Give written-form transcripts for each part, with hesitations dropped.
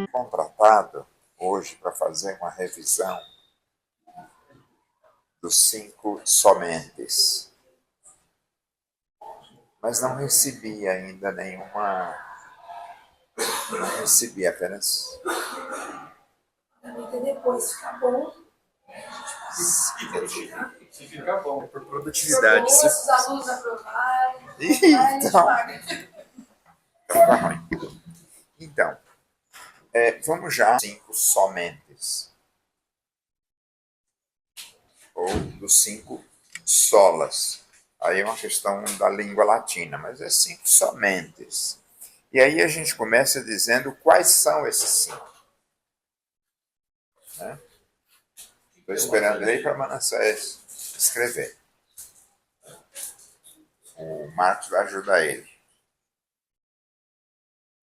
Contratado hoje para fazer uma revisão dos 5 somentes, mas não recebi ainda nenhuma, não recebi apenas. Depois fica bom. Se ficar bom, por produtividade. Se os alunos aprovarem, então, tá ruim. Então, vamos já 5 somentes. Ou dos 5 solas. Aí é uma questão da língua latina, mas é 5 somentes. E aí a gente começa dizendo quais são esses 5. Estou esperando ele para Manassés escrever. O Marcos vai ajudar ele.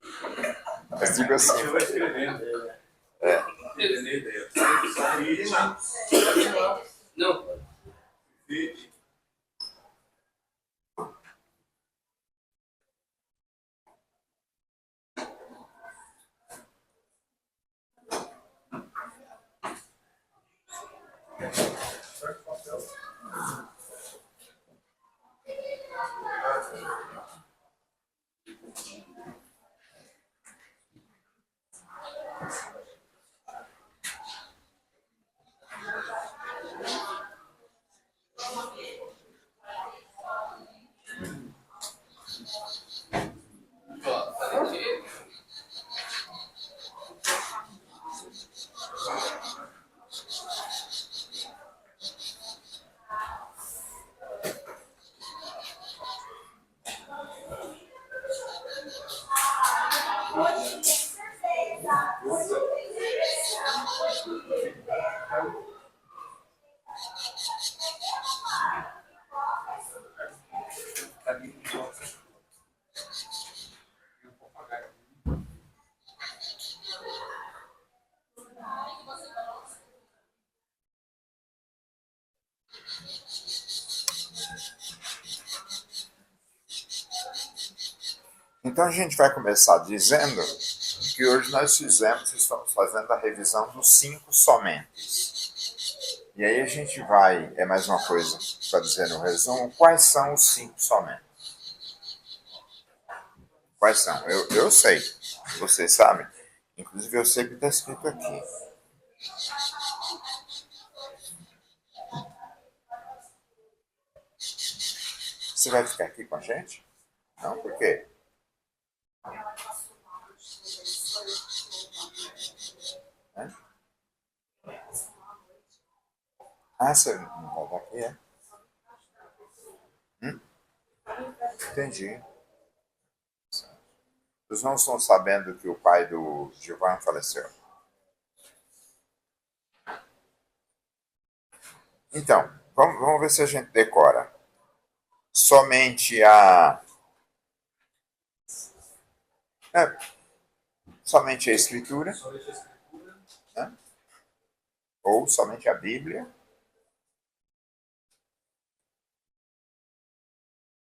Eu digo assim. Eu vou escrevendo. Não. Então a gente vai começar dizendo que hoje estamos fazendo a revisão dos 5 somentes. E aí a gente vai, mais uma coisa para dizer no resumo, quais são os 5 somentes. Quais são? Eu sei, vocês sabem. Inclusive eu sei que está escrito aqui. Você vai ficar aqui com a gente? Não, por quê? Ah, você não vai estar aqui, é? Entendi. Os não estão sabendo que o pai do Gilvan faleceu. Então, vamos ver se a gente decora. Somente somente a Escritura, né? Ou somente a Bíblia,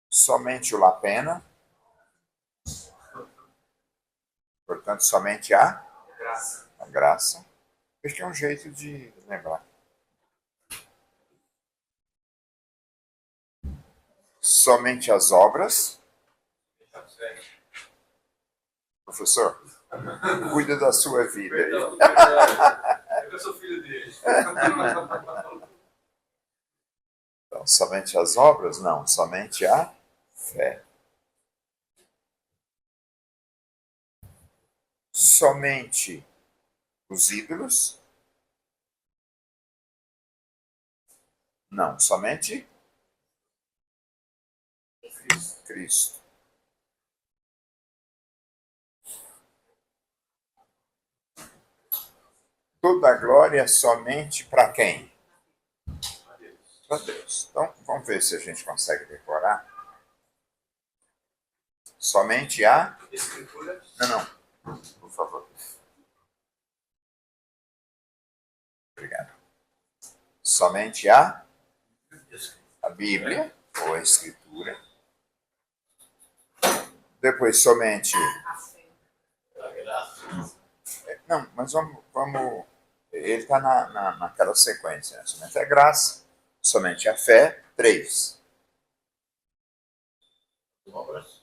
somente o Lapena, portanto, somente a graça. Este é um jeito de lembrar. Somente as obras. Professor, cuida da sua vida. Eu sou filho dele. Então, somente as obras? Não, somente a fé. Somente os ídolos? Não, somente Cristo. Toda a glória somente para quem? Para Deus. Então, vamos ver se a gente consegue decorar. Somente a... Escritura. Não, por favor. Somente a Bíblia, ou a Escritura. Depois, somente... Não, mas vamos... Ele está naquela sequência, né? Somente a graça, somente a fé, 3. Obras.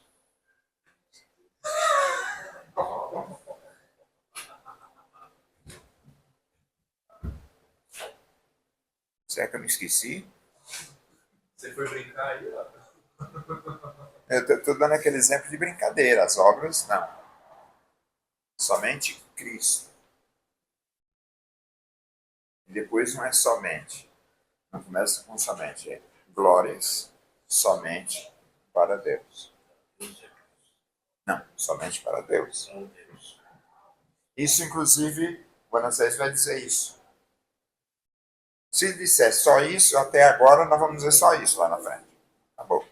Será que eu não esqueci? Você foi brincar aí, ó. Eu estou dando aquele exemplo de brincadeira. As obras, não. Somente Cristo. E depois não é somente. Não começa com somente. É glórias somente para Deus. Não, somente para Deus. Isso, inclusive, Manassés vai dizer isso. Se disser só isso, até agora nós vamos dizer só isso lá na frente. Tá bom?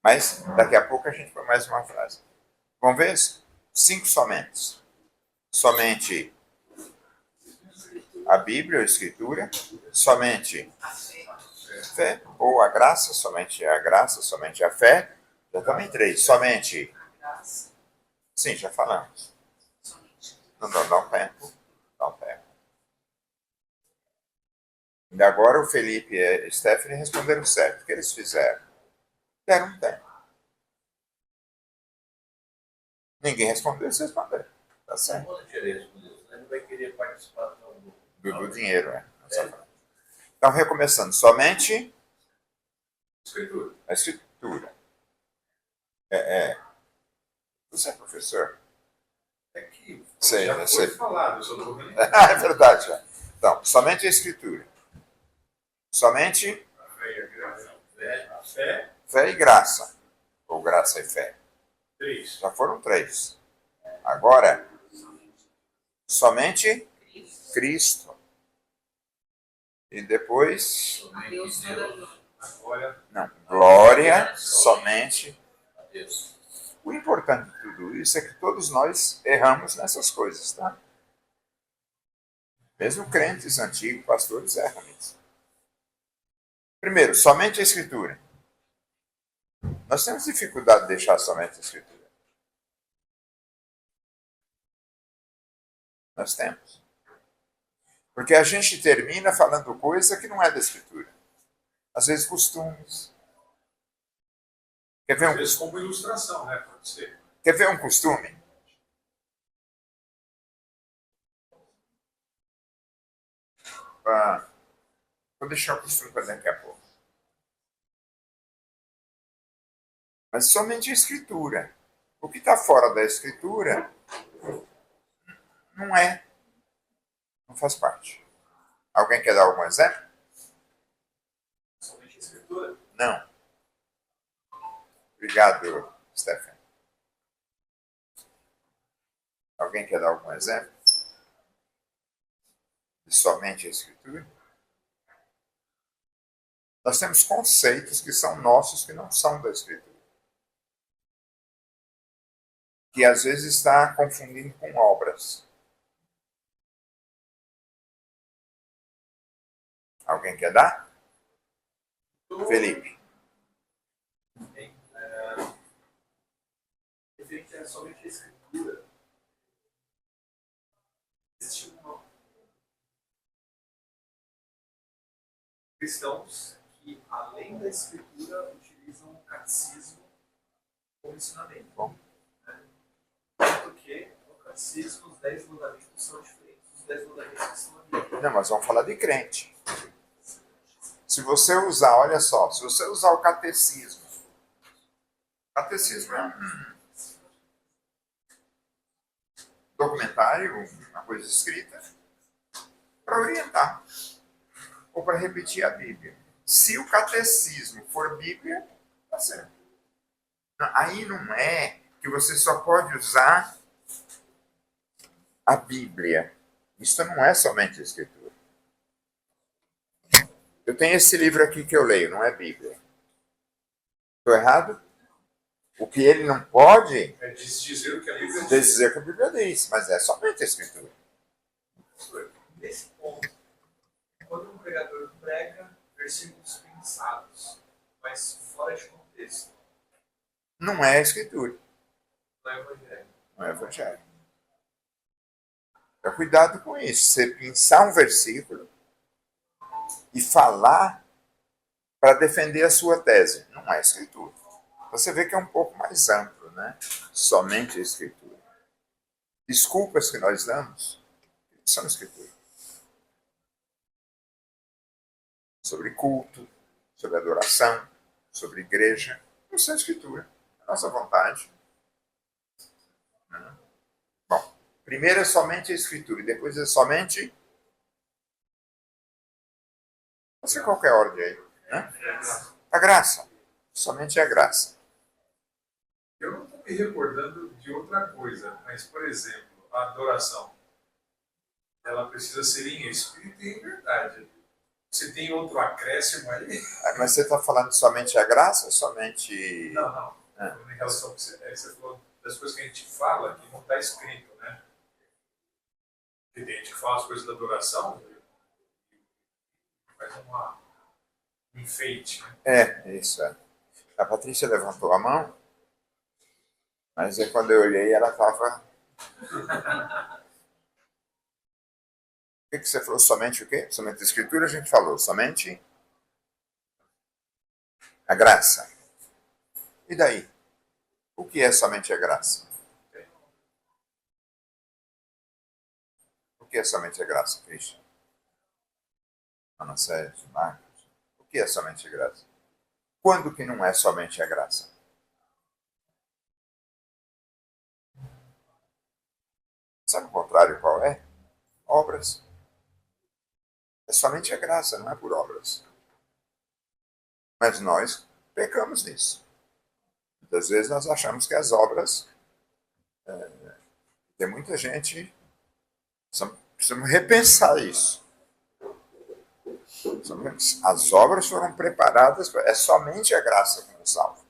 Mas daqui a pouco a gente põe mais uma frase. Vamos ver isso? 5 somente. Somente a Bíblia, a Escritura. Somente fé, ou a graça. Somente a graça, somente a fé. Já também 3. Somente... Sim, já falamos. Não, dá um tempo. Dá um tempo. E agora o Felipe e a Stephanie responderam certo. O que eles fizeram? Deram um tempo. Ninguém respondeu, eles responderam. Tá certo. Ele vai querer participar Do dinheiro, né? Então, recomeçando. Somente Escritura. a Escritura. Você é professor? É que Sei, já eu foi sei. falado, eu só estou vendo. É verdade. Já. Então, somente a Escritura. Somente A fé, fé e graça. Ou graça e fé. 3. Já foram 3. Agora, somente Cristo. E depois, Deus, agora, não, glória somente. a Deus. O importante de tudo isso é que todos nós erramos nessas coisas, tá? Mesmo crentes antigos, pastores erram nisso. Primeiro, somente a Escritura. Nós temos dificuldade de deixar somente a Escritura. Nós temos. Porque a gente termina falando coisa que não é da Escritura. Às vezes costumes. Quer ver Às vezes como ilustração, né? Pode ser. Quer ver um costume? Vou deixar o costume para daqui a pouco. Mas somente a Escritura. O que está fora da Escritura não faz parte. Alguém quer dar algum exemplo? Somente a Escritura. Não. Obrigado, Stephanie. Alguém quer dar algum exemplo? De somente a Escritura? Nós temos conceitos que são nossos, que não são da Escritura. Que às vezes está confundindo com obras. Alguém quer dar? Felipe. Referente a somente a Escritura, existe cristãos que, além da Escritura, utilizam o catecismo como ensinamento. Bom. Tanto que no catecismo os 10 mandamentos são diferentes dos 10 mandamentos que estão na Bíblia. Não, mas vamos falar de crente. Se você usar, olha só, se você usar o catecismo é um documentário, uma coisa escrita, para orientar ou para repetir a Bíblia. Se o catecismo for Bíblia, está certo. Aí não é que você só pode usar a Bíblia. Isso não é somente a Escritura. Eu tenho esse livro aqui que eu leio, não é Bíblia. Estou errado? O que ele não pode É dizer o que a Bíblia diz. dizer o que a Bíblia diz, mas é somente a Escritura. Nesse ponto, quando um pregador pregador prega versículos pensados, mas fora de contexto. Não é a escritura, Não é evangelho. não é evangelho. Então, cuidado com isso. Você pensar um versículo e falar para defender a sua tese. Não é escritura. Você vê que é um pouco mais amplo, né? Somente a escritura. Desculpas que nós damos são escritura. Sobre culto, sobre adoração, sobre igreja, não são escritura. É a nossa vontade. Bom, primeiro é somente a escritura e depois é somente... Não sei qual que é a ordem aí. Né? A graça. Somente a graça. Eu não estou me recordando de outra coisa, mas, por exemplo, a adoração, ela precisa ser em espírito e em verdade. Você tem outro acréscimo aí? Mas você está falando somente a graça ou somente... Não. Em relação ao que você falou das coisas que a gente fala, que não está escrito, né? Porque tem gente que fala as coisas da adoração, faz um enfeite, né? Isso é. A Patrícia levantou a mão, mas aí quando eu olhei ela estava... O que você falou? Somente o quê? Somente a escritura a gente falou. Somente a graça. E daí? O que é somente a graça? O que é somente a graça, Cristian? Manassés, Marcos. O que é somente a graça? Quando que não é somente a graça? Sabe o contrário qual é? Obras. É somente a graça, não é por obras. Mas nós pecamos nisso. Muitas vezes nós achamos que as obras... Tem muita gente... Precisamos repensar isso. As obras foram preparadas... É somente a graça que nos salva.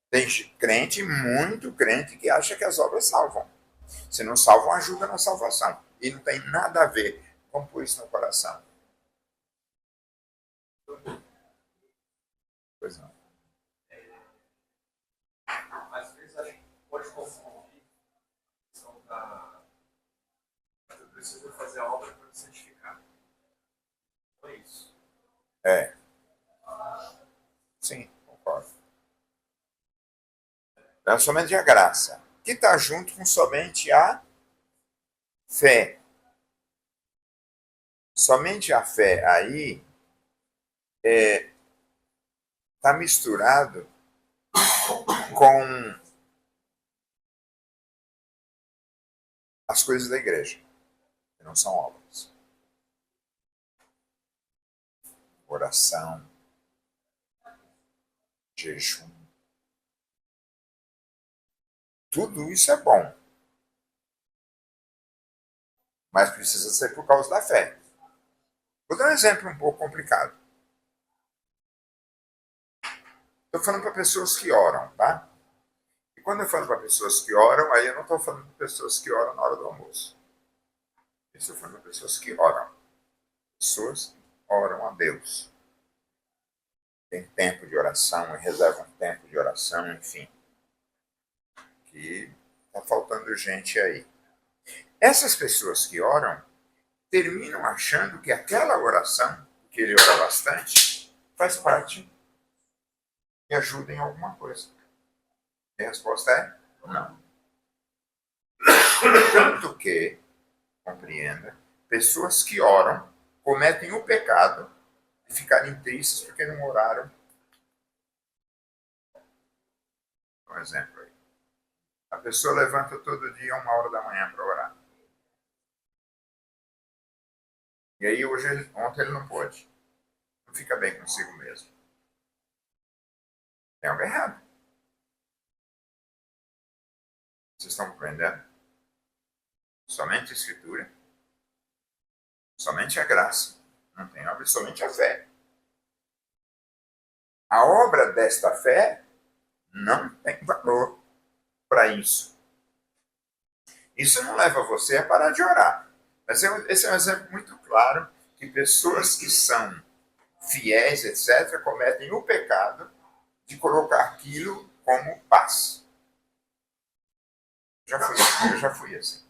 Tem crente, muito crente, que acha que as obras salvam. Se não salvam, ajuda na salvação. E não tem nada a ver com pôr isso no coração. Pois não. Às vezes a gente pode confundir a questão da... Eu preciso fazer a obra para me santificar. Não é isso. Sim, concordo. É somente a graça, que está junto com somente a fé. Somente a fé aí está misturado com as coisas da igreja, que não são obras. Oração, jejum. Tudo isso é bom. Mas precisa ser por causa da fé. Vou dar um exemplo um pouco complicado. Estou falando para pessoas que oram, tá? E quando eu falo para pessoas que oram, aí eu não estou falando para pessoas que oram na hora do almoço. Eu estou falando para pessoas que oram. Pessoas que oram a Deus. Tem tempo de oração e reservam tempo de oração, enfim. Que está faltando gente aí. Essas pessoas que oram terminam achando que aquela oração, que ele ora bastante, faz parte e ajuda em alguma coisa. E a resposta é não. Tanto que, compreenda, pessoas que oram cometem o pecado de ficarem tristes porque não oraram. Um exemplo aí. A pessoa levanta todo dia 1h da manhã para orar. E aí ontem ele não pôde. Não fica bem consigo mesmo. Tem algo errado. Vocês estão compreendendo? Somente a escritura. Somente a graça. Não tem obra, somente a fé. A obra desta fé não tem valor para isso. Isso não leva você a parar de orar. Mas esse é um exemplo muito claro que que pessoas que são fiéis, etc., cometem o pecado de colocar aquilo como paz. Eu já fui assim.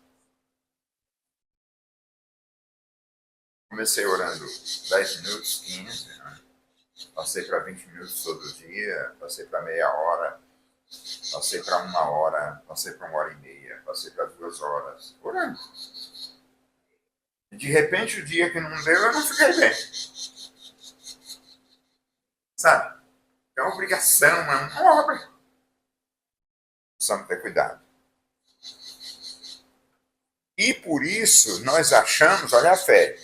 Comecei orando 10 minutos, 15, né? Passei para 20 minutos todo dia, passei para meia hora, passei para 1 hora, passei para 1 hora e meia, passei para 2 horas, orando. E de repente, o dia que não deu, eu não fiquei bem. Sabe? É uma obrigação, é uma obra. Precisamos ter cuidado. E por isso, nós achamos, olha a fé,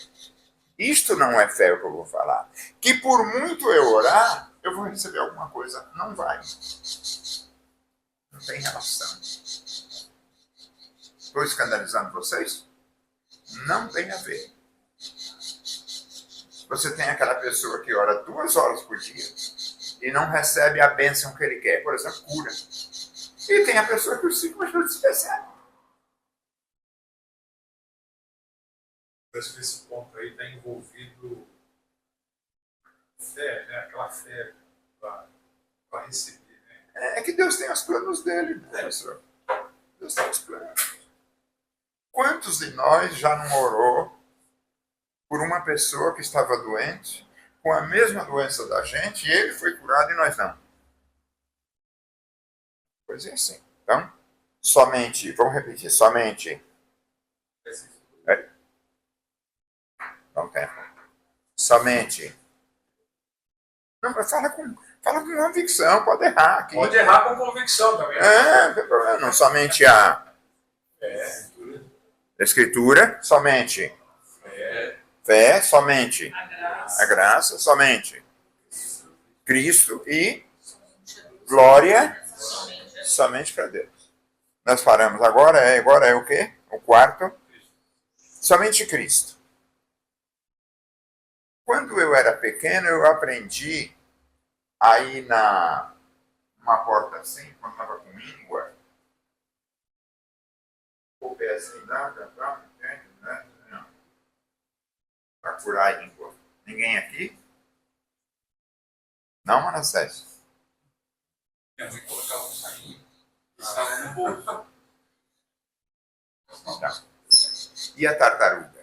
isto não é fé o que eu vou falar, que por muito eu orar, eu vou receber alguma coisa. Não vai. Não tem relação. Estou escandalizando vocês? Não tem a ver. Você tem aquela pessoa que ora 2 horas por dia e não recebe a bênção que ele quer, por exemplo, cura. E tem a pessoa que os 5 minutos recebe. Parece que esse ponto aí está envolvido fé, né? Aquela fé para receber. Né? É que Deus tem os planos dele, né, pessoal? Deus tem os planos. Quantos de nós já não orou por uma pessoa que estava doente, com a mesma doença da gente, e ele foi curado e nós não? Pois é assim. Então, somente, vamos repetir, somente. Não tem. Somente. Não, mas fala com convicção, pode errar aqui. Pode errar com convicção também. Não tem problema. Não, somente a Escritura, somente. Fé, somente. A graça, somente. Cristo e glória, somente para Deus. Nós paramos agora é o quê? O quarto. Somente Cristo. Quando eu era pequeno, eu aprendi a ir numa porta assim, quando estava com língua, o pé assim, não. Para curar a língua. Ninguém aqui? Não, Manassés? Minha mãe colocava um sainho e estava no bolso. Não. E a tartaruga?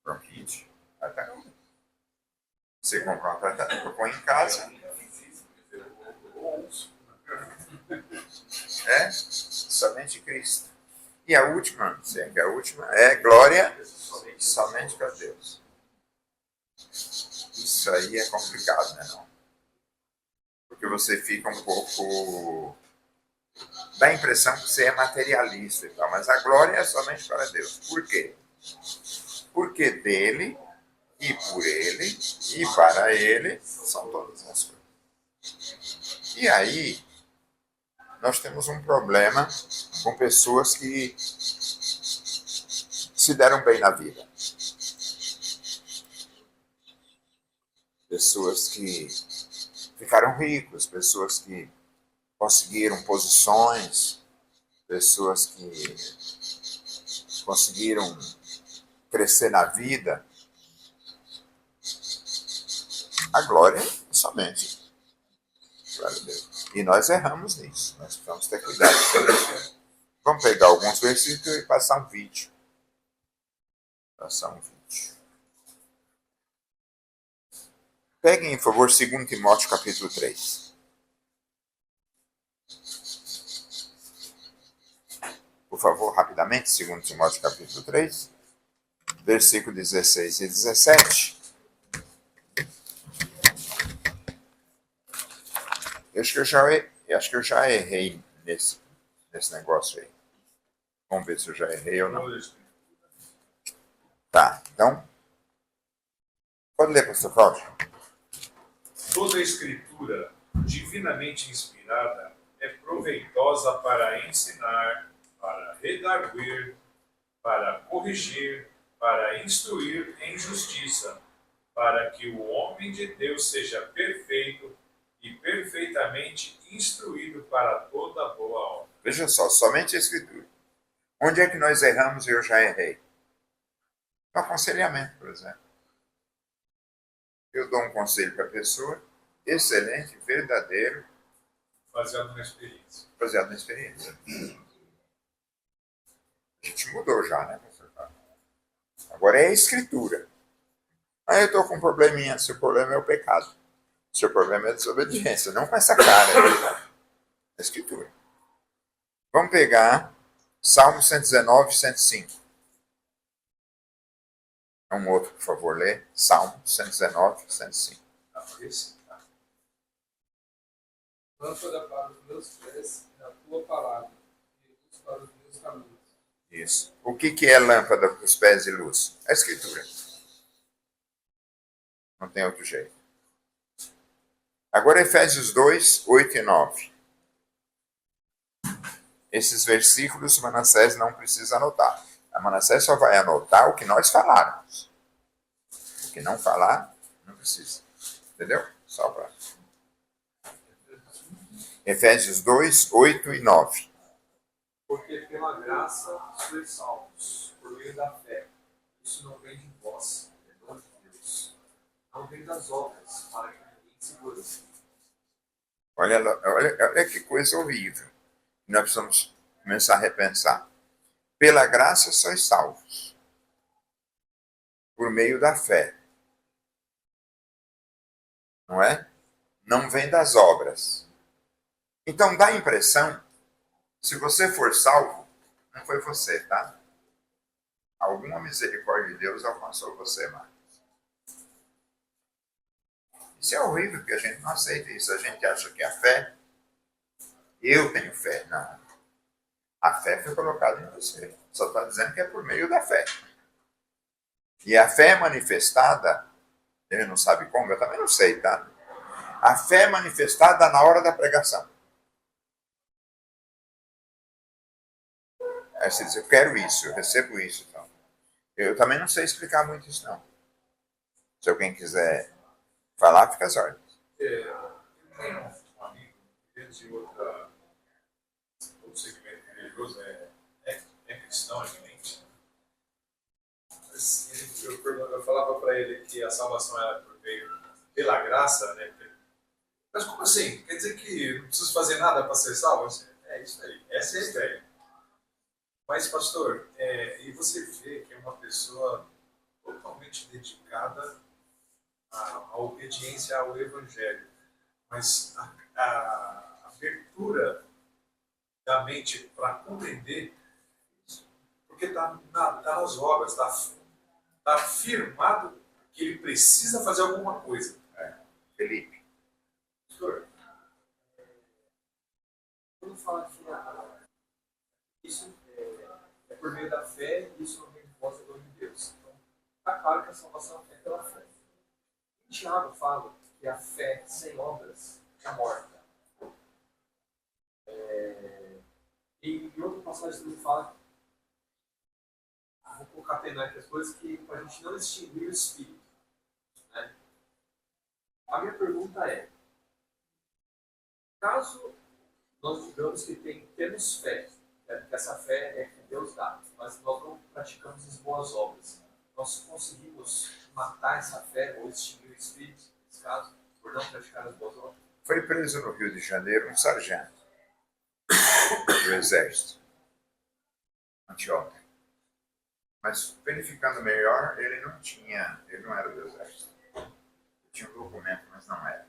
Bronquite. Tartaruga. Você compra uma tartaruga, põe em casa. É somente Cristo. E a última, sei que a última é glória somente para Deus. Isso aí é complicado, né? Não? Porque você fica um pouco... dá a impressão que você é materialista e tal, mas a glória é somente para Deus. Por quê? Porque dele, e por ele, e para ele, são todas as coisas. E aí, nós temos um problema com pessoas que se deram bem na vida. Pessoas que ficaram ricos, pessoas que conseguiram posições, pessoas que conseguiram crescer na vida. A glória somente. Glória a Deus. E nós erramos nisso. Nós precisamos ter cuidado com isso. Vamos pegar alguns versículos e passar um vídeo. Peguem, por favor, 2 Timóteo capítulo 3. Por favor, rapidamente, 2 Timóteo capítulo 3, versículo 16 e 17. Acho que eu já errei nesse negócio aí. Vamos ver se eu já errei ou não. Tá, então. Pode ler, pastor Cláudio. Toda a escritura divinamente inspirada é proveitosa para ensinar, para redarguir, para corrigir, para instruir em justiça, para que o homem de Deus seja perfeito e perfeitamente instruído para toda boa obra. Veja só, somente a escritura. Onde é que nós erramos e eu já errei? No aconselhamento, por exemplo. Eu dou um conselho para a pessoa, excelente, verdadeiro, Baseado na experiência. baseado na experiência. A gente mudou já, né, professor? Agora é a escritura. Aí eu estou com um probleminha, seu problema é o pecado. Seu problema é a desobediência, não com essa cara aí, a escritura. Vamos pegar Salmo 119, 105. Um outro, por favor, lê. Salmo 119, 105. Esse, tá? Lâmpada para os meus pés é a tua palavra, e luz para os meus caminhos. Isso. O que é lâmpada para os pés e luz? A escritura. Não tem outro jeito. Agora Efésios 2, 8 e 9. Esses versículos Manassés não precisa anotar. A Manassés só vai anotar o que nós falarmos. O que não falar, não precisa. Entendeu? Só para. Efésios 2, 8 e 9. Porque pela graça sois salvos, por meio da fé. Isso não vem de vós, é dom de Deus. Não vem das obras, para que ninguém se glorifique. Olha que coisa horrível. Nós precisamos começar a repensar. Pela graça sois salvos. Por meio da fé. Não é? Não vem das obras. Então dá a impressão, se você for salvo, não foi você, tá? Alguma misericórdia de Deus alcançou você, mais. Isso é horrível, porque a gente não aceita isso. A gente acha que a fé, eu tenho fé. Não. A fé foi colocada em você. Só está dizendo que é por meio da fé. E a fé é manifestada, ele não sabe como, eu também não sei, tá? A fé é manifestada na hora da pregação. Aí você diz, eu quero isso, eu recebo isso. Então. Eu também não sei explicar muito isso, não. Se alguém quiser falar, fica às ordens. Eu tenho um amigo de outro segmento religioso, é cristão, evidente. Mas eu falava para ele que a salvação era por meio pela graça, né? Mas como assim? Quer dizer que não preciso fazer nada para ser salvo? É isso aí, essa é a ideia. Mas, pastor, e você vê que é uma pessoa totalmente dedicada à obediência ao Evangelho. Mas a abertura da mente para compreender isso, porque está nas obras, está afirmado que ele precisa fazer alguma coisa. Felipe. Pastor, quando fala que isso é por meio da fé e isso não vem de vós, é dom de Deus. Então, está claro que a salvação é pela fé. E Tiago fala que a fé sem obras é morta. E em outra passagem também fala, vou colocar pena aqui as coisas, que para a gente não extinguir o espírito. Né? A minha pergunta é, caso nós digamos que temos fé, que essa fé é que Deus dá, mas nós não praticamos as boas obras, nós conseguimos matar essa fé ou extinguir o espírito, nesse caso, por não praticar as boas obras? Foi preso no Rio de Janeiro um sargento do Exército. Anteontem. Mas, verificando melhor, ele não era do Exército. Ele tinha um documento, mas não era.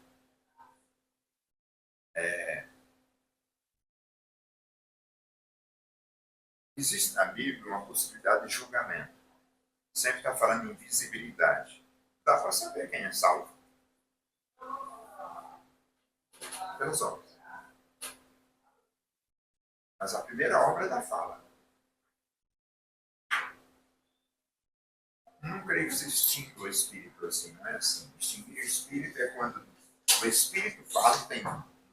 Existe na Bíblia uma possibilidade de julgamento. Sempre está falando em visibilidade. Dá para saber quem é salvo. Pelas obras. Mas a primeira obra é da fala. Não creio que se extinga o espírito assim, não é assim. Extinguir o espírito é quando o espírito fala, tem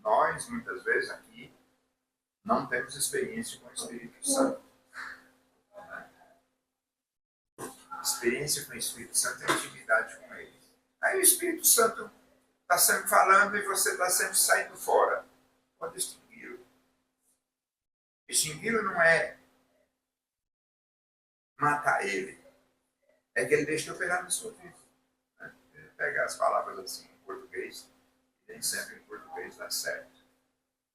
nós, muitas vezes aqui, não temos experiência com o Espírito Santo. Experiência com o Espírito Santo é intimidade com ele. Aí o Espírito Santo está sempre falando e você está sempre saindo fora. Pode extingui-lo. Extingui-lo não é matar ele. é que ele deixa de operar na sua vida. Né? Ele pega as palavras assim em português, e nem sempre em português dá certo.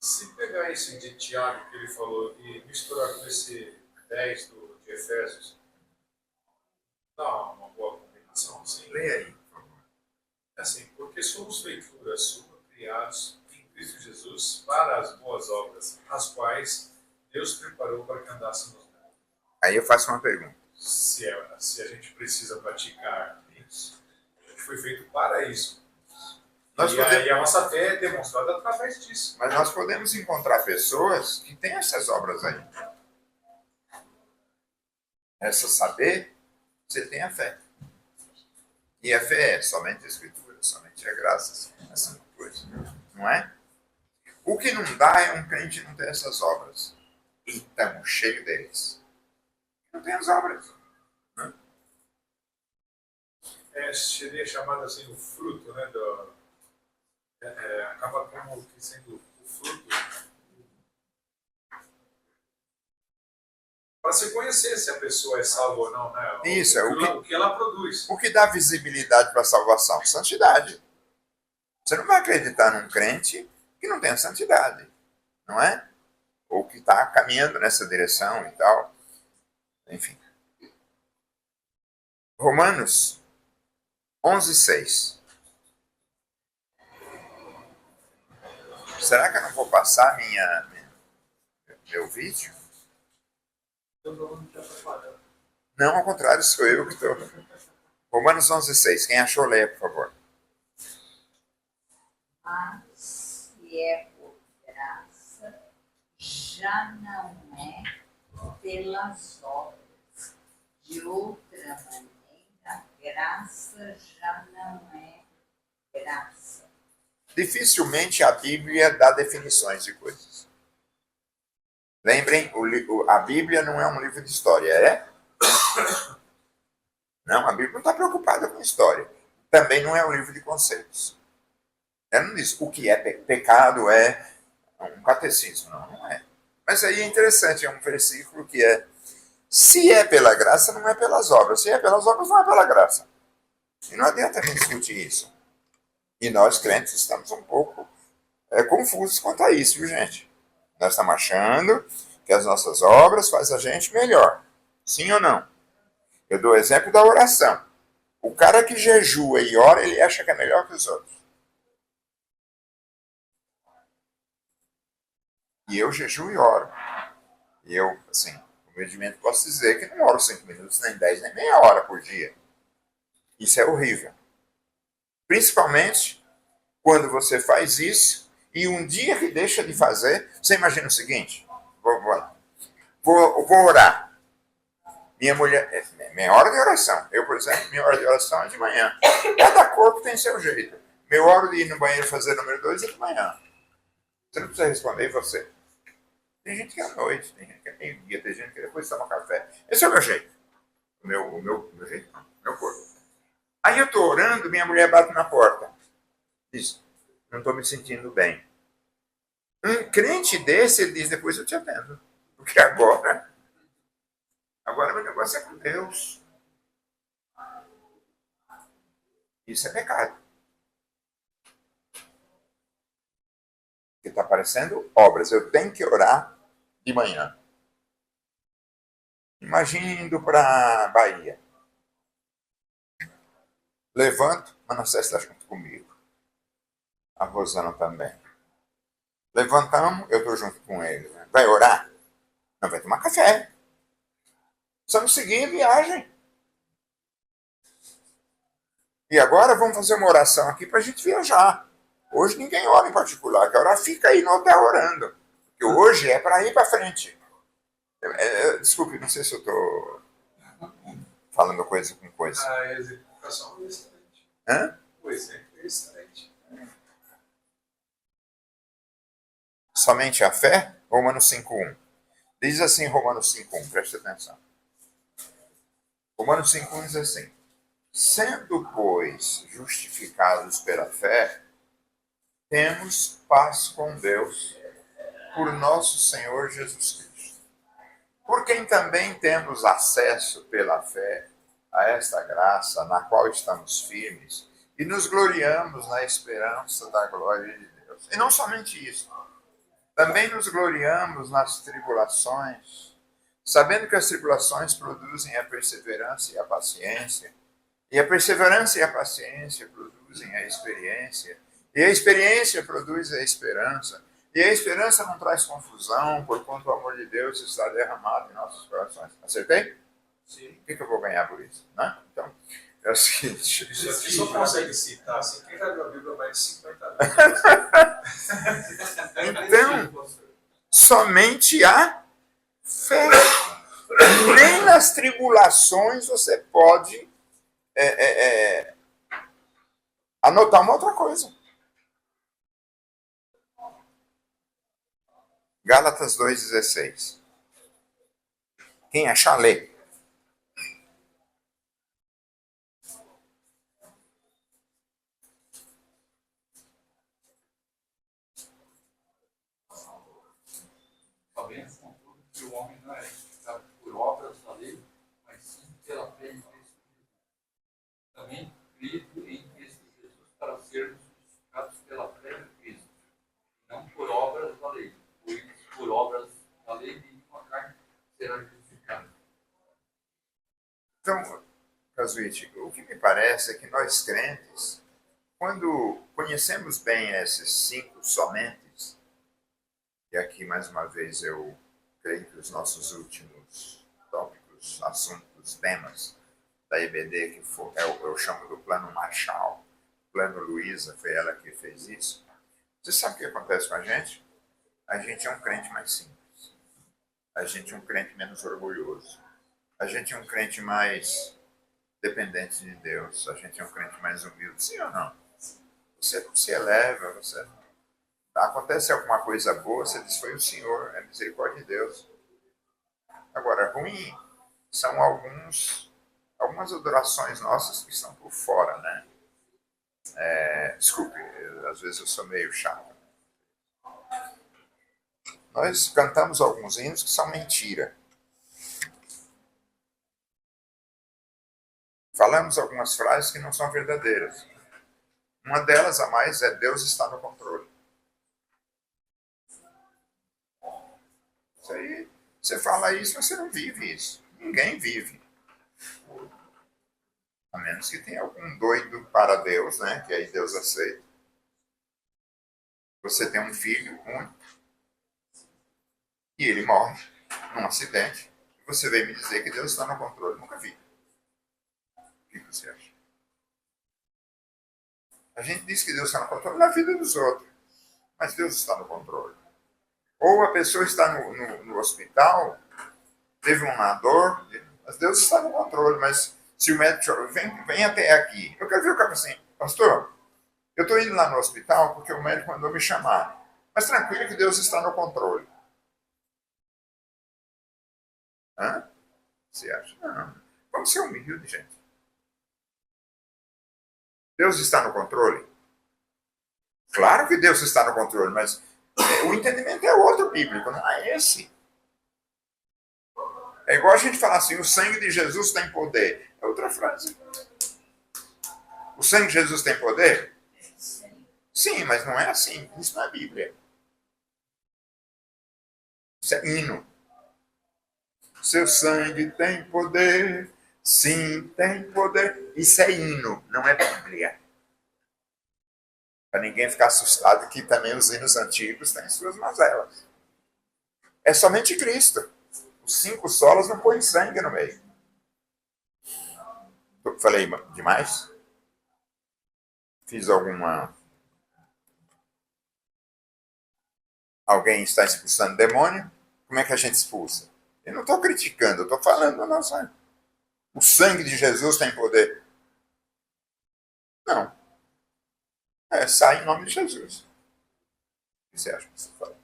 Se pegar esse de Tiago que ele falou e misturar com esse 10 de Efésios, dá uma boa combinação, assim. Leia aí, por favor. Assim, porque somos feitura sua, criados em Cristo Jesus para as boas obras, as quais Deus preparou para que andássemos nela. Aí eu faço uma pergunta. Se a gente precisa praticar isso, a gente foi feito para isso. E a nossa fé é demonstrada através disso. Mas nós podemos encontrar pessoas que têm essas obras aí. É só saber se tem a fé. E a fé é somente a Escritura, somente a graça, assim coisa. Não é? O que não dá é um crente não ter essas obras. E estamos cheios deles. Não tem as obras. Né? Seria chamado assim o fruto, né? Acaba como que sendo o fruto. Para se conhecer se a pessoa é salva ou não, né? Isso, o que ela produz. O que dá visibilidade para a salvação? Santidade. Você não vai acreditar num crente que não tem a santidade, não é? Ou que está caminhando nessa direção e tal. Enfim. Romanos 11:6. Será que eu não vou passar meu vídeo? Não, ao contrário, sou eu que estou. Romanos 11:6. Quem achou, leia, por favor. Mas se é por graça, já não é pelas obras. De outra maneira, graça já não é graça. Dificilmente a Bíblia dá definições de coisas. Lembrem, a Bíblia não é um livro de história, é? Não, a Bíblia não está preocupada com história. Também não é um livro de conceitos. Ela não diz o que é pecado, é um catecismo. Não é. Mas aí é interessante, é um versículo que é: se é pela graça, não é pelas obras. Se é pelas obras, não é pela graça. E não adianta a gente discutir isso. E nós, crentes, estamos um pouco confusos quanto a isso, viu, gente? Nós estamos achando que as nossas obras fazem a gente melhor. Sim ou não? Eu dou o exemplo da oração. O cara que jejua e ora, ele acha que é melhor que os outros. E eu jejuo e oro. E eu, assim, humildemente posso dizer que não oro 5 minutos, nem 10, nem meia hora por dia. Isso é horrível. Principalmente quando você faz isso e um dia que deixa de fazer, você imagina o seguinte: vou orar. Minha mulher, minha hora de oração. Eu, por exemplo, minha hora de oração é de manhã. Cada corpo tem seu jeito. Meu hora de ir no banheiro fazer número 2 é de manhã. Você não precisa responder, e você? Tem gente que é à noite, tem gente que é meio-dia, tem gente que depois toma café. Esse é o meu jeito. O meu jeito não, meu corpo. Aí eu estou orando, minha mulher bate na porta. Diz: não estou me sentindo bem. Um crente desse, ele diz: depois eu te atendo. Porque agora meu negócio é com Deus. Isso é pecado. Porque está parecendo obras. Eu tenho que orar de manhã. Imagine indo para a Bahia. Levanto, Manassés está junto comigo. A Rosana também. Levantamos, eu estou junto com ele. Vai orar? Não, vai tomar café. Precisamos seguir a viagem. E agora vamos fazer uma oração aqui para a gente viajar. Hoje ninguém ora em particular, que a hora fica aí no hotel orando. Porque hoje é para ir para frente. Desculpe, não sei se eu estou falando coisa com coisa. A execução é excelente. Hã? O exemplo é excelente. Somente a fé? Romanos 5:1. Diz assim Romanos 5:1, preste atenção. Romanos 5:1 diz assim: sendo, pois, justificados pela fé, temos paz com Deus, por nosso Senhor Jesus Cristo, por quem também temos acesso pela fé a esta graça na qual estamos firmes e nos gloriamos na esperança da glória de Deus. E não somente isso, também nos gloriamos nas tribulações, sabendo que as tribulações produzem a perseverança e a paciência, e a perseverança e a paciência produzem a experiência, e a experiência produz a esperança, e a esperança não traz confusão, porquanto o amor de Deus está derramado em nossos corações. Acertei? Sim. O que eu vou ganhar por isso? Né? Então, é o seguinte. Isso aqui só consegue citar assim, quem já leu a Bíblia mais de 50 vezes. Então, somente a fé. Nem nas tribulações você pode anotar uma outra coisa. Gálatas 2,16. Quem achar, lê. Sabemos, contudo, que o homem não é justificado por obras da lei, mas sim pela fé em Cristo Jesus. Também crido em Cristo Jesus para sermos justificados pela fé em Cristo, não por obras da lei, pois por obras da lei nenhuma carne será justificada. Então, Casuíte, o que me parece é que nós crentes, quando conhecemos bem esses 5 somentes, e aqui mais uma vez eu creio que os nossos últimos tópicos, assuntos, temas da EBD, que eu chamo do Plano Marshall, Plano Luísa, foi ela que fez isso. Você sabe o que acontece com a gente? A gente é um crente mais simples. A gente é um crente menos orgulhoso. A gente é um crente mais dependente de Deus. A gente é um crente mais humilde. Sim ou não? Você não se eleva, você... Acontece alguma coisa boa, você diz, foi o Senhor, é misericórdia de Deus. Agora, ruim são algumas adorações nossas que estão por fora, né? Desculpe, às vezes eu sou meio chato. Nós cantamos alguns hinos que são mentira. Falamos algumas frases que não são verdadeiras. Uma delas, a mais, é Deus está no controle. Isso aí, você fala isso, mas você não vive isso. Ninguém vive. A menos que tenha algum doido para Deus, né? Que aí Deus aceita. Você tem um filho único e ele morre num acidente. E você veio me dizer que Deus está no controle. Nunca vi. O que você acha? A gente diz que Deus está no controle na vida dos outros. Mas Deus está no controle. Ou a pessoa está no hospital, teve uma dor, mas Deus está no controle. Mas se o médico vem até aqui, eu quero ver o cara assim, pastor, eu estou indo lá no hospital porque o médico mandou me chamar. Mas tranquilo que Deus está no controle. Hã? Você acha? Não. Vamos ser humildes, gente. Deus está no controle? Claro que Deus está no controle, mas o entendimento é outro bíblico, não é esse. É igual a gente falar assim, o sangue de Jesus tem poder. É outra frase. O sangue de Jesus tem poder? Sim, mas não é assim. Isso não é Bíblia. Isso é hino. Seu sangue tem poder. Sim, tem poder. Isso é hino, não é Bíblia. Para ninguém ficar assustado que também os hinos antigos têm suas mazelas. É somente Cristo. Os 5 solas não põem sangue no meio. Falei demais? Fiz alguma... Alguém está expulsando demônio? Como é que a gente expulsa? Eu não estou criticando, eu estou falando, não, sabe? O sangue de Jesus tem poder. Não. Sai em nome de Jesus. O que você acha que você fala?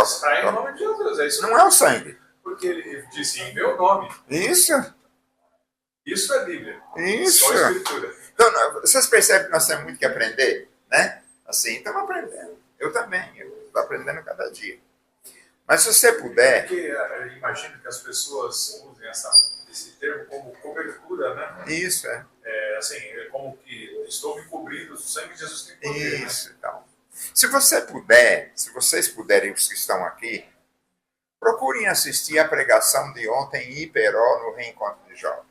Sai em nome de Jesus, é isso. Não é o sangue. Porque ele disse em meu nome. Isso. Isso é Bíblia. Isso. Só a Escritura. Então, vocês percebem que nós temos muito que aprender, né? Assim, estamos aprendendo. Eu também. Eu estou aprendendo cada dia. Mas se você puder... Porque eu imagino que as pessoas usem essa esse termo como cobertura, né? Isso, é. É, assim, é como que estou me cobrindo, o sangue de Jesus tem poder, Isso, então. Se você puder, se vocês puderem, os que estão aqui, procurem assistir a pregação de ontem em Iperó, no Reencontro de Jovens.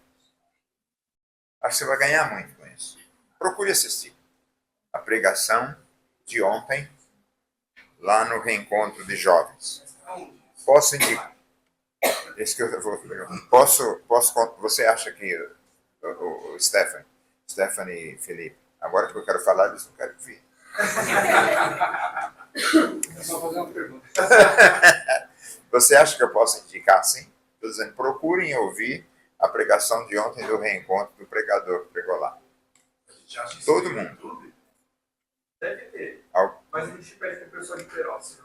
Acho que você vai ganhar muito com isso. Procure assistir a pregação de ontem, lá no Reencontro de Jovens. Posso indicar? Esse que eu vou pegar. Posso, você acha que o Stephanie e Felipe, agora que eu quero falar, eles não querem vir. É só fazer uma pergunta. Você acha que eu posso indicar sim? Estou dizendo, procurem ouvir a pregação de ontem do Reencontro do pregador que pregou lá. A gente acha que Todo isso tem mundo. YouTube? Deve ter. Al- Mas a gente pede pro pessoal de Perópolis.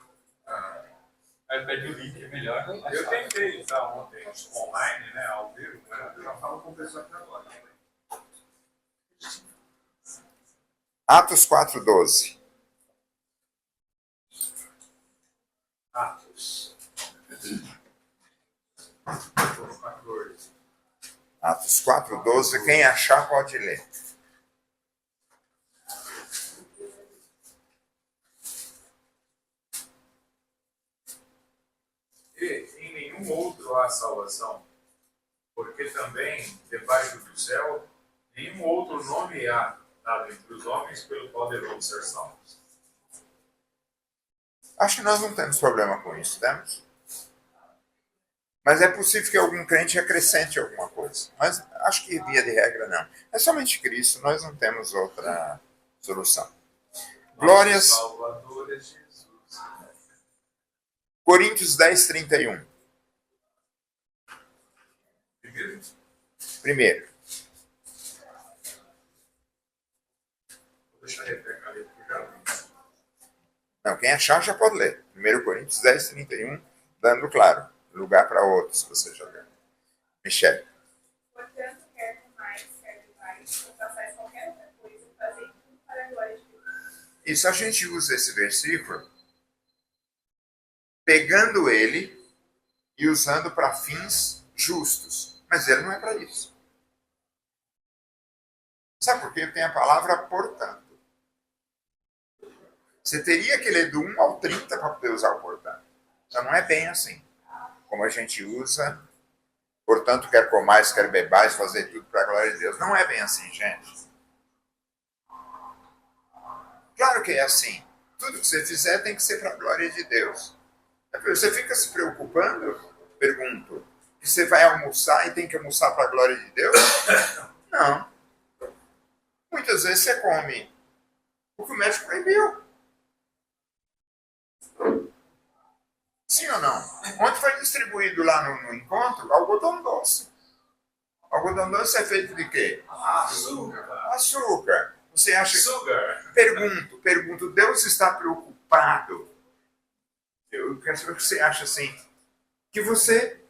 Aí pede o link, é melhor. Eu tentei estar ontem online, né, ao vivo, né? Eu já falo com o pessoal aqui agora. Atos 4:12. Atos. 14. Atos 4:12. Quem achar pode ler. E em nenhum outro há salvação, porque também, debaixo do céu, nenhum outro nome há dado entre os homens pelo qual devemos ser salvos. Acho que nós não temos problema com isso, temos? Mas é possível que algum crente acrescente alguma coisa. Mas acho que, via de regra, não. É somente Cristo, nós não temos outra solução. Glórias. Nosso Salvador é Jesus. Coríntios 10:31. Primeiro, Primeiro. vou deixar a Rebeca ler, porque eu já li. Não, quem achar já pode ler. 1 Coríntios 10:31, dando, claro, lugar para outros, se você já leu. Michele. Portanto, quer mais, quer mais, ou façais qualquer outra coisa, fazei tudo para a glória de Deus. Isso, a gente usa esse versículo pegando ele e usando para fins justos. Mas ele não é para isso. Sabe por quê? Tem a palavra portanto. Você teria que ler do 1 ao 30 para poder usar o portanto. Então não é bem assim. Como a gente usa, portanto, quer comais, quer bebais, fazer tudo para a glória de Deus. Não é bem assim, gente. Claro que é assim. Tudo que você fizer tem que ser para a glória de Deus. Você fica se preocupando, pergunto, que você vai almoçar e tem que almoçar para a glória de Deus? Não. Muitas vezes você come o que o médico proibiu. Sim ou não? Ontem foi distribuído lá no encontro algodão doce. Algodão doce é feito de quê? Açúcar. Açúcar. Você acha que... Sugar. Pergunto, Deus está preocupado? Eu quero saber o que você acha assim, que você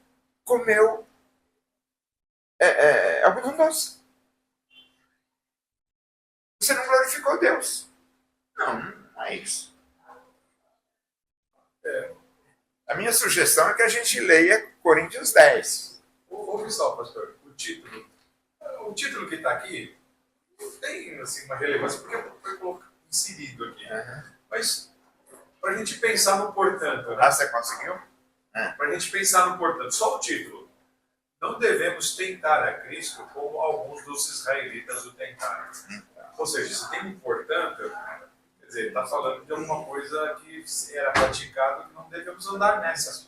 comeu algodão doce. Você não glorificou Deus. Não é isso. A minha sugestão é que a gente leia Coríntios 10. Ouve só, pastor, o título. O título que está aqui tem assim, uma relevância, porque foi inserido aqui. Mas, para a gente pensar no portanto, né? Ah, você conseguiu? Para a gente pensar no portanto, só o título. Não devemos tentar a Cristo como alguns dos israelitas o tentaram. Ou seja, se tem um portanto, quer dizer, está falando de alguma coisa que era praticado e não devemos andar nessa.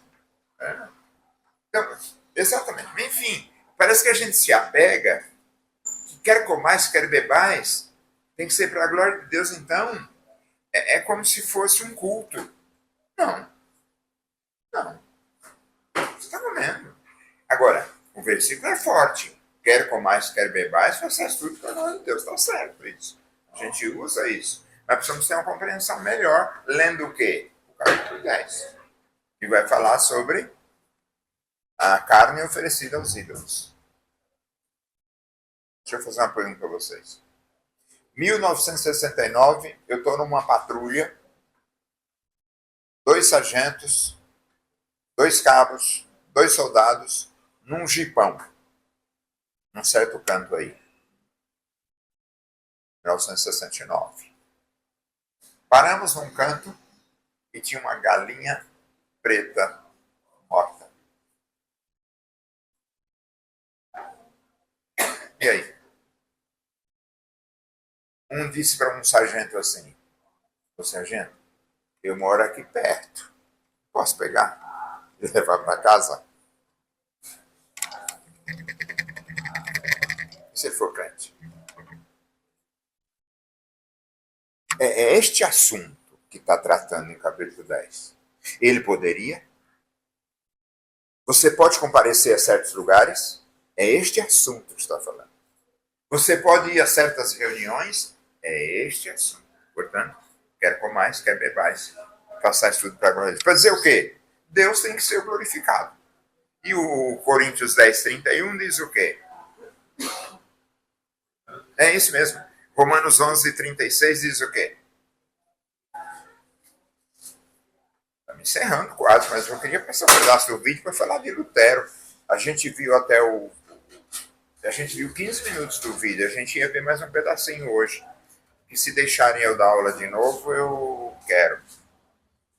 Então, exatamente. Enfim, parece que a gente se apega, que quer comais, quer bebais, tem que ser para a glória de Deus, então é como se fosse um culto. Não. Você está comendo. Agora, o versículo é forte. Quer comais, quer bebais, façais tudo para a glória de Deus. Está certo isso. A gente usa isso. Mas precisamos ter uma compreensão melhor, lendo o quê? O capítulo 10. Que vai falar sobre a carne oferecida aos ídolos. Deixa eu fazer uma pergunta para vocês. 1969, eu estou numa patrulha, 2 sargentos, 2 cabos, 2 soldados, num jipão. num certo canto aí. 1969. Paramos num canto e tinha uma galinha preta morta. E aí? Um disse para um sargento assim: "Ô sargento, eu moro aqui perto. Posso pegar e levar para casa?" E se ele for crente? É este assunto que está tratando em capítulo 10. Ele poderia? Você pode comparecer a certos lugares? É este assunto que está falando. Você pode ir a certas reuniões? É este assunto. Portanto, quer comais, quer bebais, façais tudo para a glória de Deus. Para dizer o quê? Deus tem que ser glorificado. E o Coríntios 10:31 diz o quê? É isso mesmo. Romanos 11:36 diz o quê? Está me encerrando quase, mas eu queria passar um pedaço do vídeo para falar de Lutero. A gente viu 15 minutos do vídeo, a gente ia ver mais um pedacinho hoje. E se deixarem eu dar aula de novo, eu quero.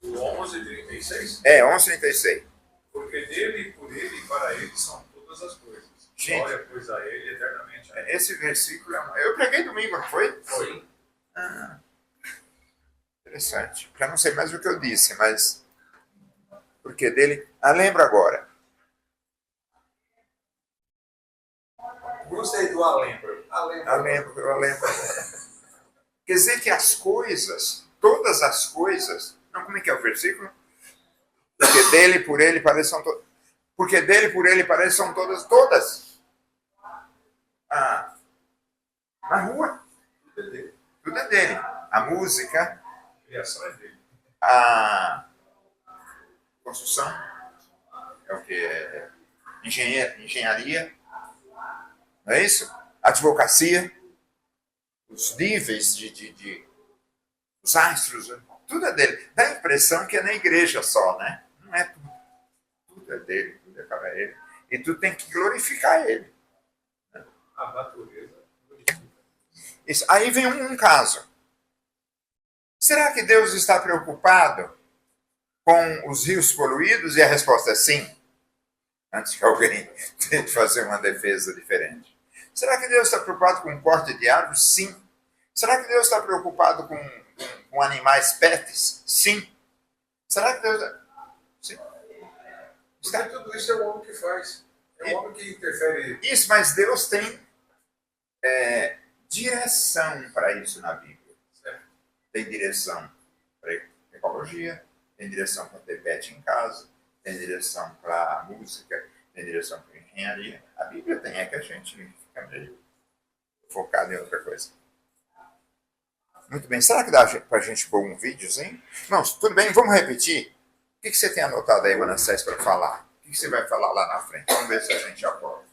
O 11:36? É, 11:36. Porque dele, por ele e para ele são todas as coisas. Gente. Glória, pois, a ele eternamente. Amém. Esse versículo eu preguei domingo, não foi? Foi. Ah, interessante. Já não sei mais o que eu disse, mas porque dele. Lembra agora. Gostei do Alembro. Eu lembro. Quer dizer que as coisas, todas as coisas. Não, como é que é o versículo? Porque dele, por ele, parece são todas. Porque dele, por ele, parece são todas. Na rua. Tudo é dele. A música, A criação é dele. a construção, é o que? É engenharia, não é isso? A advocacia, os níveis os astros, tudo é dele. Dá a impressão que é na igreja só, né? Não é tudo. Tudo é dele, tudo é para ele. E tu tem que glorificar ele. A natureza. Isso. Aí vem um caso. Será que Deus está preocupado com os rios poluídos? E a resposta é sim. Antes que alguém tente fazer uma defesa diferente. Será que Deus está preocupado com o corte de árvores? Sim. Será que Deus está preocupado com animais pets? Sim. Será que Deus... Sim. Porque tudo isso é o homem que faz. É o homem que interfere. Isso, mas Deus tem direção para isso na Bíblia. Certo. Tem direção para ecologia, tem direção para ter pet em casa, tem direção para música, tem direção para engenharia. A Bíblia tem, é que a gente fica meio focado em outra coisa. Muito bem, será que dá para a gente pôr um videozinho? Não, tudo bem, vamos repetir? O que você tem anotado aí, Manassés, para falar? O que você vai falar lá na frente? Vamos ver se a gente acorda.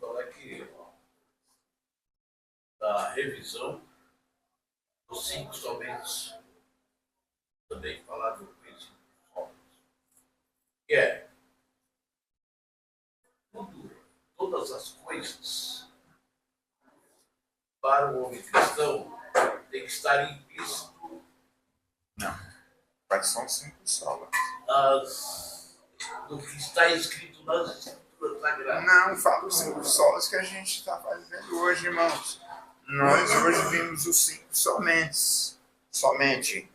Falar aqui da revisão dos 5 somente. Também falar do princípio somente. Que é todas as coisas para o homem cristão tem que estar implícito Não. Quais são 5 solas? do que está escrito nas Escrituras Sagradas. Não, fala os 5 solas que a gente está fazendo hoje, irmãos. Nós hoje vimos os 5 somente. Somente.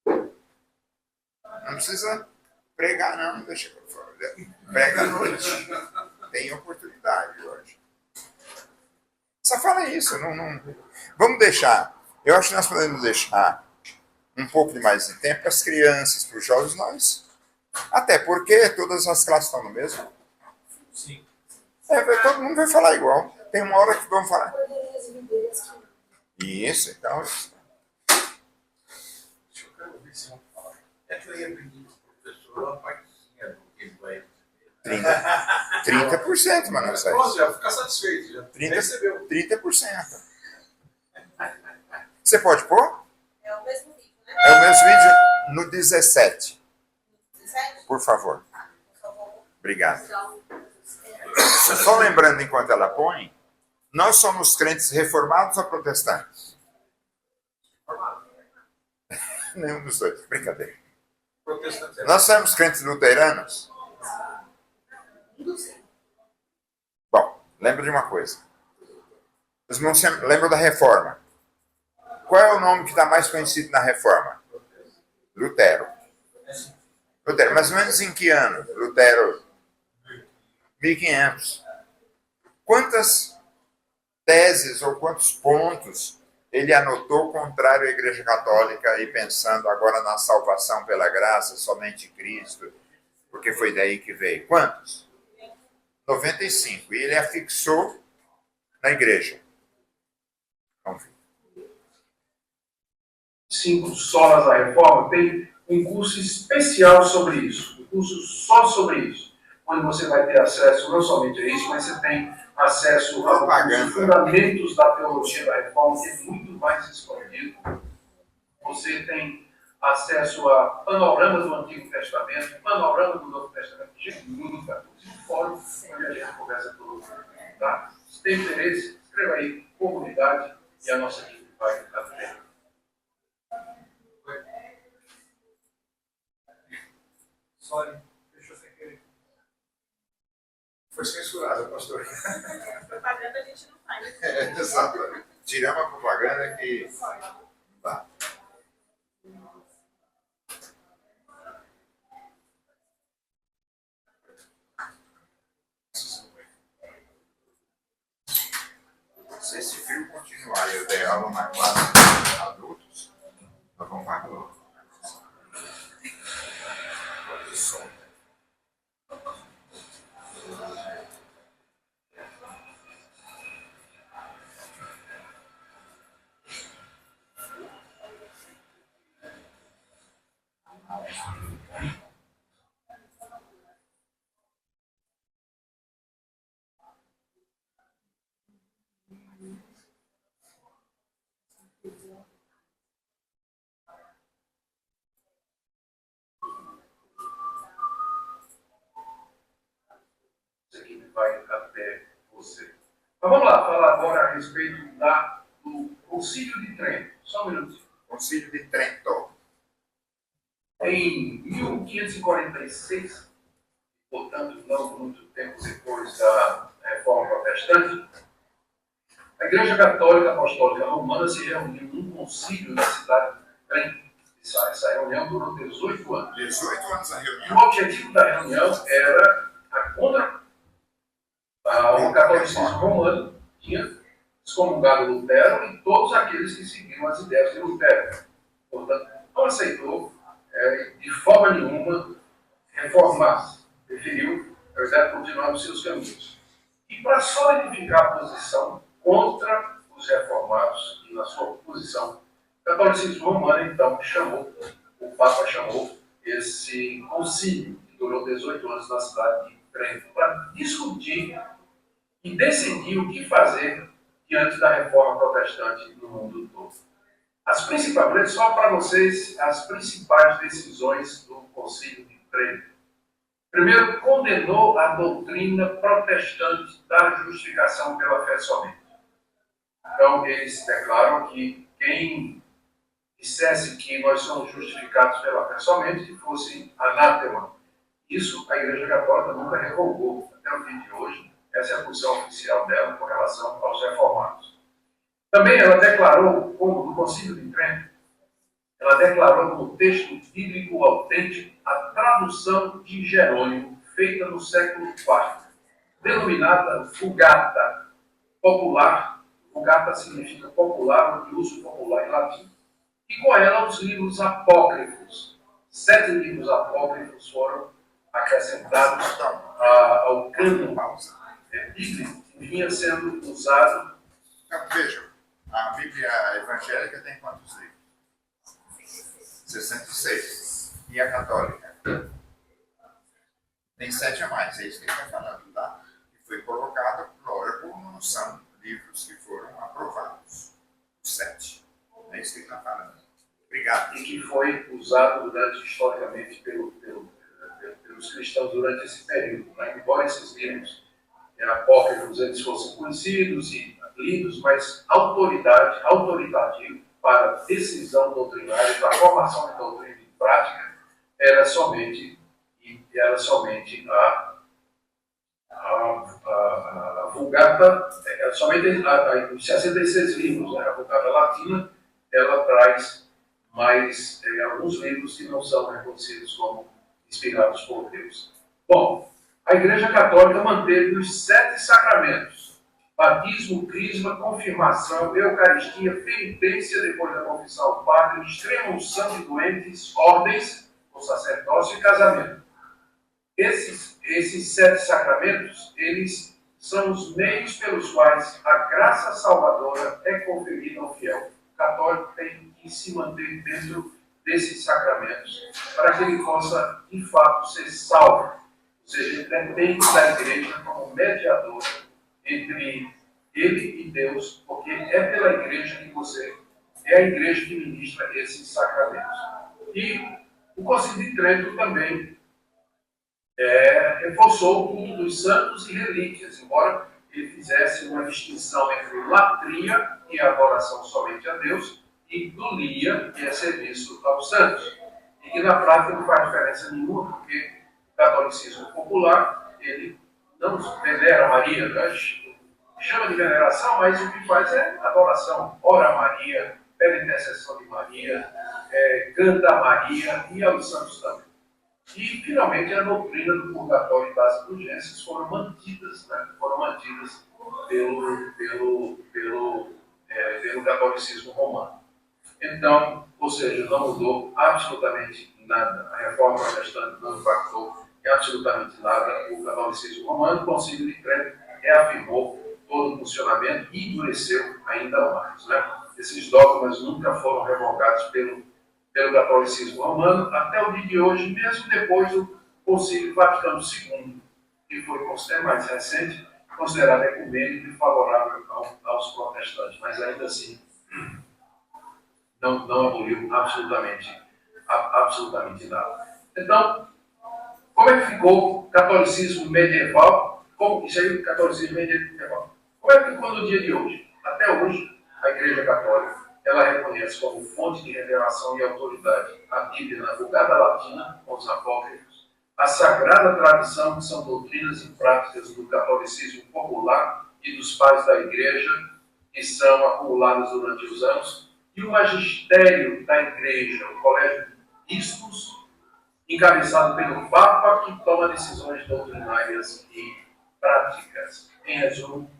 Não precisa pregar, não. Deixa eu falar. Prega à noite. Tem oportunidade hoje. Só fala isso. Não. Vamos deixar. Eu acho que nós podemos deixar um pouco de mais de tempo para as crianças, para os jovens, nós. Até porque todas as classes estão no mesmo. Sim. Todo mundo vai falar igual. Tem uma hora que vamos falar. Isso, então. Eu quero ouvir sim. É que eu ia pedir para o professor uma partezinha do que ele vai 30%, mano. Pronto, já fica satisfeito. Já 30%. recebeu. 30%. Você pode pôr? É o mesmo vídeo, né? É o mesmo vídeo no 17. 17? Por por favor. Obrigado. Só lembrando enquanto ela põe, nós somos crentes reformados ou protestantes? Nenhum dos dois, brincadeira. Protestante. Nós somos crentes luteranos? Bom, lembra de uma coisa. Os irmãos lembram da Reforma. Qual é o nome que está mais conhecido na Reforma? Lutero. Lutero, mais ou menos em que ano? Lutero, 1500. Quantas teses ou quantos pontos ele anotou contrário à Igreja Católica e pensando agora na salvação pela graça, somente Cristo, porque foi daí que veio? Quantos? 95. E ele afixou na Igreja. Vamos ver. 5 solas da reforma, tem um curso especial sobre isso, um curso só sobre isso, onde você vai ter acesso não somente a isso, mas você tem acesso aos fundamentos da teologia da reforma, que é muito mais expandido. Você tem acesso a panorama do Antigo Testamento, panorama do Novo Testamento, muita coisa. Fórum, onde a gente conversa tudo. Tá? Se tem interesse, escreva aí, comunidade, e a nossa equipe vai estar dentro. Sorry, deixou sem querer. Foi censurado, pastor. Propaganda a gente não faz. Exato. Tiramos a propaganda que... Tá. Se esse frio continuar e eu der aula na classe de adultos, nós vamos para a rua. Que vai até você. Mas vamos lá, falar agora a respeito do Concílio de Trento. Só um minutinho. Concílio de Trento. Em 1546, portanto, não muito tempo depois da Reforma Protestante, a Igreja Católica Apostólica Romana se reuniu num concílio na cidade de Trento. Essa reunião durou 18 anos. 18 anos a E reunião. o objetivo da reunião era o catolicismo romano tinha excomungado Lutero e todos aqueles que seguiam as ideias de Lutero. Portanto, não aceitou de forma nenhuma reformar-se. Preferiu, na verdade, continuar nos seus caminhos. E para solidificar a posição contra os reformados e na sua posição, o catolicismo romano, então, o Papa chamou esse concílio, que durou 18 anos na cidade de Trento, para discutir e decidir o que fazer diante da reforma protestante no mundo todo. As principais, só para vocês, as principais decisões do Concílio de Trento. Primeiro, condenou a doutrina protestante da justificação pela fé somente. Então, eles declaram que quem dissesse que nós somos justificados pela fé somente, que fosse anátema. Isso a Igreja Católica nunca revogou. Até o dia de hoje, essa é a posição oficial dela com relação aos reformados. Também ela declarou, como no Concílio de Trento, ela declarou no texto bíblico autêntico a tradução de Jerônimo, feita no século IV, denominada Vulgata, popular. Vulgata significa popular, de uso popular em latim. E com ela os livros apócrifos. 7 livros apócrifos foram acrescentados ao cânon bíblico que vinha sendo usado. Então, vejam, a Bíblia evangélica tem quantos livros? 66. E a católica? Tem 7 a mais, é isso que ele está falando, tá? E foi colocado, lógico, não são livros que foram aprovados. 7. É isso que ele está falando. Obrigado. E que foi usado historicamente pelos dos cristãos durante esse período, né? Embora esses livros apócrifos eles fossem conhecidos e lidos, mas autoritativo para decisão doutrinária, para formação de doutrina e prática, era somente a Vulgata, somente os 66 livros, né? A Vulgata Latina, ela traz mais alguns livros que não são reconhecidos como inspirados por Deus. Bom, a Igreja Católica manteve os 7 sacramentos: batismo, crisma, confirmação, eucaristia, penitência depois da confissão ao padre, extrema unção de doentes, ordens, o sacerdócio e casamento. Esses 7 sacramentos, eles são os meios pelos quais a graça salvadora é conferida ao fiel. O católico tem que se manter dentro desses sacramentos para que ele possa, de fato, ser salvo. Ou seja, ele depende da igreja como mediador entre ele e Deus, porque é pela igreja que é a igreja que ministra esses sacramentos. E o Concílio de Trento também reforçou o culto dos santos e relíquias, embora ele fizesse uma distinção entre latria, que é a adoração somente a Deus, e dulia, que é serviço aos santos. E que na prática não faz diferença nenhuma, porque o catolicismo popular, ele não venera Maria, né? Chama de veneração, mas o que faz é adoração. Ora a Maria, pede intercessão de Maria, canta a Maria e aos santos também. E, finalmente, a doutrina do purgatório e das indulgências foram mantidas, né? Pelo catolicismo romano. Então, ou seja, não mudou absolutamente nada. A reforma protestante não impactou em absolutamente nada o catolicismo romano. O Concílio de Trento reafirmou todo o funcionamento e endureceu ainda mais, né? Esses dogmas nunca foram revogados pelo catolicismo romano até o dia de hoje, mesmo depois do Concílio Vaticano II, que foi mais recente, considerado ecumênico e favorável aos protestantes, mas ainda assim não aboliu absolutamente nada. Então, como é que ficou o catolicismo medieval? Isso aí, o catolicismo medieval. Como é que ficou no dia de hoje? Até hoje, a Igreja Católica ela reconhece como fonte de revelação e autoridade a Bíblia na Vulgata Latina, com os apócrifos, a sagrada tradição, que são doutrinas e práticas do catolicismo popular e dos pais da Igreja, que são acumuladas durante os anos, e o magistério da Igreja, o Colégio de Bispos, encabeçado pelo Papa, que toma decisões doutrinárias e práticas. Em resumo,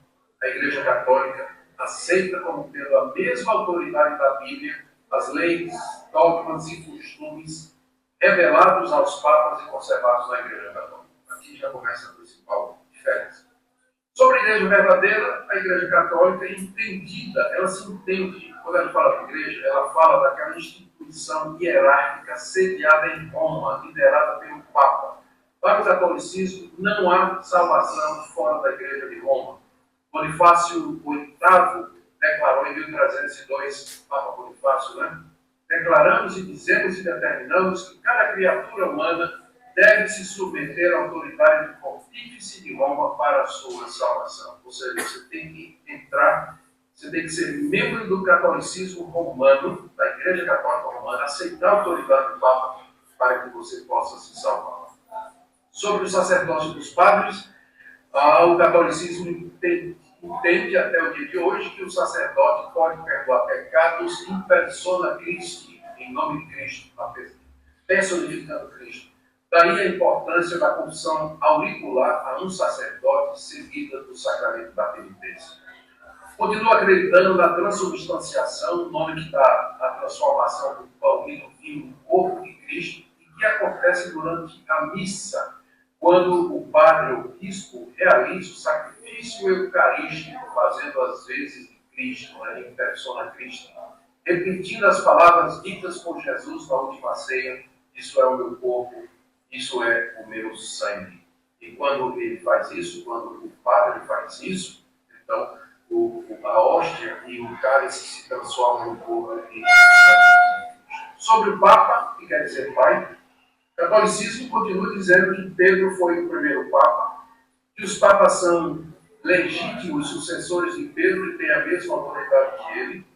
a Igreja Católica aceita como tendo a mesma autoridade da Bíblia as leis, dogmas e costumes revelados aos papas e conservados na Igreja Católica. Aqui já começa a principal diferença. Sobre a Igreja verdadeira, a Igreja Católica é entendida, ela se entende, quando ela fala de igreja, ela fala daquela instituição hierárquica sediada em Roma, liderada pelo Papa. Para o catolicismo, não há salvação fora da Igreja de Roma. Bonifácio VIII declarou em 1302, Papa Bonifácio, né? Declaramos e dizemos e determinamos que cada criatura humana deve se submeter à autoridade do Pontífice de Roma para a sua salvação. Ou seja, você tem que você tem que ser membro do catolicismo romano, da Igreja Católica Romana, aceitar a autoridade do Papa para que você possa se salvar. Sobre o sacerdócio dos padres, o catolicismo entende até o dia de hoje que o sacerdote pode perdoar pecados in persona Christi, em nome de Cristo, personificando Cristo. Daí a importância da confissão auricular a um sacerdote seguida do sacramento da penitência. Continua acreditando na transubstanciação, o nome que dá a transformação do pão e do vinho no corpo de Cristo, e que acontece durante a missa, quando o padre ou o bispo realiza o sacrifício eucarístico, fazendo as vezes de Cristo, né, em persona Cristo, repetindo as palavras ditas por Jesus na última ceia: isso é o meu corpo, isso é o meu sangue. E quando ele faz isso, quando o padre faz isso, então a hóstia e o cálice se transformam no corpo e no sangue. Sobre o Papa, que quer dizer Pai, O catolicismo continua dizendo que Pedro foi o primeiro Papa, que os papas são legítimos sucessores de Pedro e têm a mesma autoridade que ele,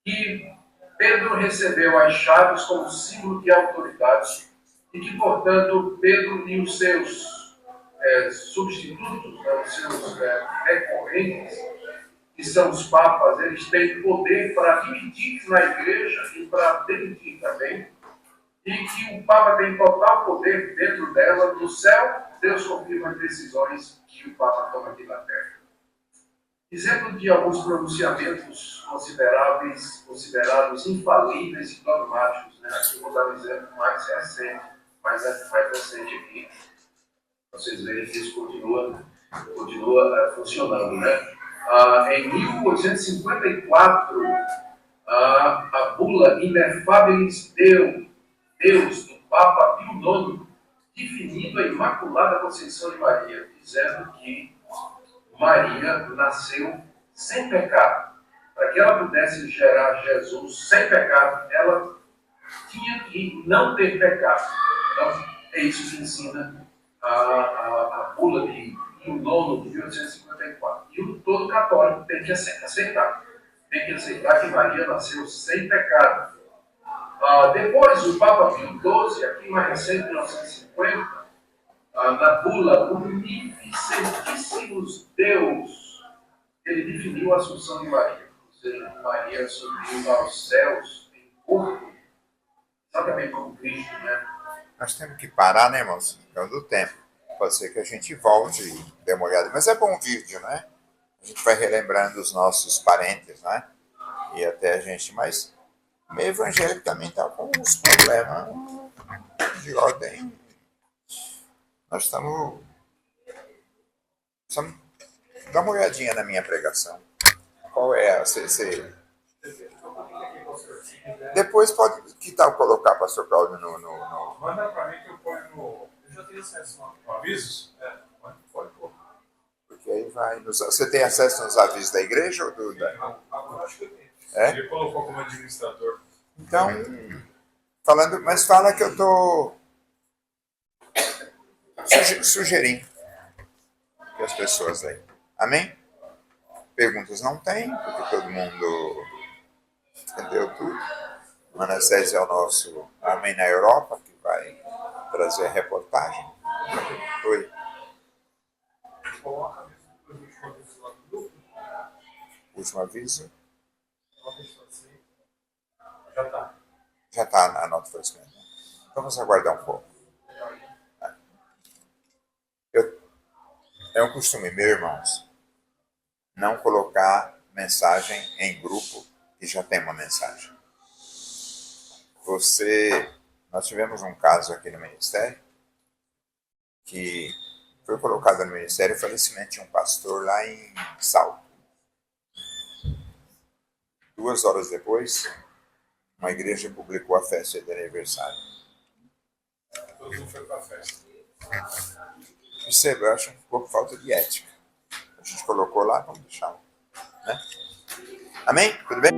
que Pedro recebeu as chaves como símbolo de autoridade e que, portanto, Pedro e os seus substitutos, né, os seus recorrentes, que são os papas, eles têm poder para admitir na igreja e para demitir também, e que o Papa tem total poder dentro dela. No céu, Deus confirma as decisões que o Papa toma aqui na terra. Exemplo de alguns pronunciamentos considerados infalíveis e dogmáticos. Né? Aqui vou dar um exemplo mais recente aqui, para vocês verem que isso continua funcionando. Né? Em 1854, a bula Ineffabilis Deus, do Papa Pio IX, definindo a Imaculada Conceição de Maria, dizendo que Maria nasceu sem pecado. Para que ela pudesse gerar Jesus sem pecado, ela tinha que não ter pecado. Então, é isso que ensina a bula de Pio IX de 1854. E todo católico tem que aceitar. Tem que aceitar que Maria nasceu sem pecado. Depois, o Papa Pio XII, aqui mais recente, em 1950, na bula Unificentíssimos Deus, ele definiu a Assunção de Maria. Ou seja, Maria subiu aos céus em corpo, exatamente como Cristo, né? Nós temos que parar, né, irmãos? É do tempo. Pode ser que a gente volte e dê uma olhada. Mas é bom vídeo, né? A gente vai relembrando os nossos parentes, né? E até a gente, mas o meio evangélico também está com uns problemas de ordem. Nós estamos. Dá uma olhadinha na minha pregação. Qual é a CC? Depois pode. Que tal colocar, pastor Cláudio, no... Manda para mim que eu ponho no Eu já tenho acesso lá. avisos. Pode pôr. Porque aí vai. Você tem acesso nos avisos da igreja ou do. Agora acho que eu tenho. Ele colocou como administrador. Então, mas fala que eu tô sugerindo que as pessoas aí. Amém? Perguntas não tem, porque todo mundo entendeu tudo. Manassés é o nosso Amém na Europa, que vai trazer a reportagem. Oi. Coloca mesmo o último aviso lá no grupo. Último aviso. Já está. Já está na nota oferecimento. Vamos aguardar um pouco. É um costume meu, irmãos, não colocar mensagem em grupo que já tem uma mensagem. Nós tivemos um caso aqui no ministério que foi colocado no ministério o falecimento de um pastor lá em Salto. 2 horas depois, uma igreja publicou a festa de aniversário. Todo mundo foi para a festa. Perceba, eu acho um pouco falta de ética. A gente colocou lá, vamos deixar. Né? Amém? Tudo bem?